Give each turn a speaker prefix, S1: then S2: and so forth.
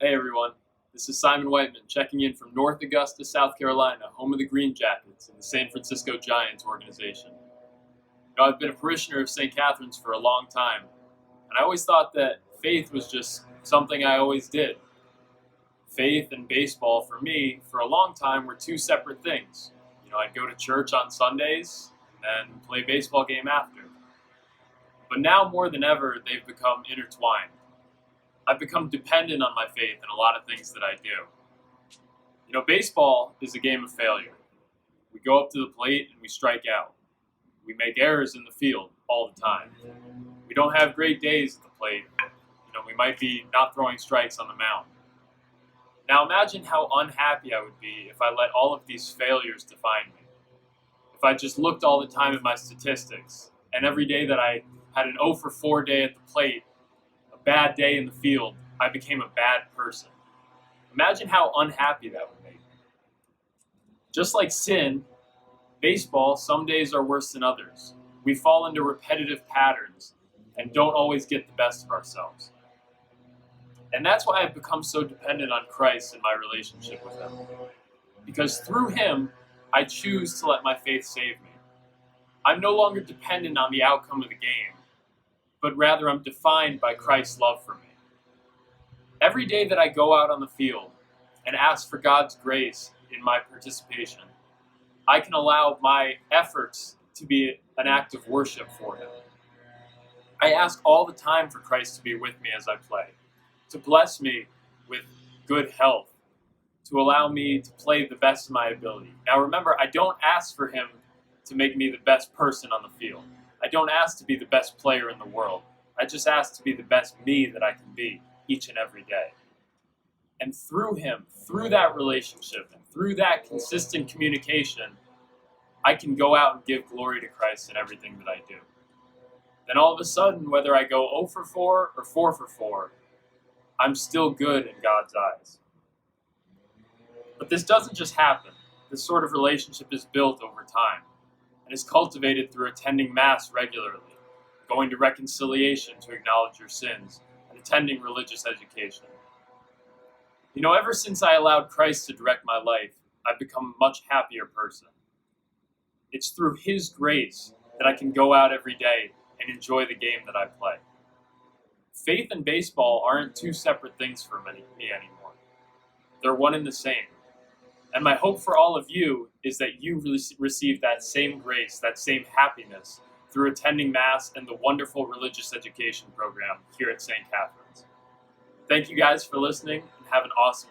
S1: Hey everyone, this is Simon Whiteman checking in from North Augusta, South Carolina, home of the Green Jackets and the San Francisco Giants organization. I've been a parishioner of St. Catherine's for a long time, and I always thought that faith was just something I always did. Faith and baseball for me, for a long time, were two separate things. I'd go to church on Sundays and then play a baseball game after. But now more than ever, they've become intertwined. I've become dependent on my faith in a lot of things that I do. Baseball is a game of failure. We go up to the plate and we strike out. We make errors in the field all the time. We don't have great days at the plate. We might be not throwing strikes on the mound. Now imagine how unhappy I would be if I let all of these failures define me. If I just looked all the time at my statistics, and every day that I had an 0 for 4 day at the plate, a bad day in the field, I became a bad person. Imagine how unhappy that would make me. Just like sin, baseball, some days are worse than others. We fall into repetitive patterns and don't always get the best of ourselves. And that's why I've become so dependent on Christ in my relationship with Him. Because through Him, I choose to let my faith save me. I'm no longer dependent on the outcome of the game, but rather I'm defined by Christ's love for me. Every day that I go out on the field and ask for God's grace in my participation, I can allow my efforts to be an act of worship for Him. I ask all the time for Christ to be with me as I play, to bless me with good health, to allow me to play the best of my ability. Now remember, I don't ask for Him to make me the best person on the field. I don't ask to be the best player in the world. I just ask to be the best me that I can be each and every day. And through Him, through that relationship, and through that consistent communication, I can go out and give glory to Christ in everything that I do. Then all of a sudden, whether I go 0 for 4 or 4 for 4, I'm still good in God's eyes. But this doesn't just happen. This sort of relationship is built over time and is cultivated through attending Mass regularly, going to reconciliation to acknowledge your sins, and attending religious education. Ever since I allowed Christ to direct my life, I've become a much happier person. It's through His grace that I can go out every day and enjoy the game that I play. Faith and baseball aren't two separate things for me anymore. They're one and the same. And my hope for all of you is that you receive that same grace, that same happiness through attending Mass and the wonderful religious education program here at St. Catherine's. Thank you guys for listening, and have an awesome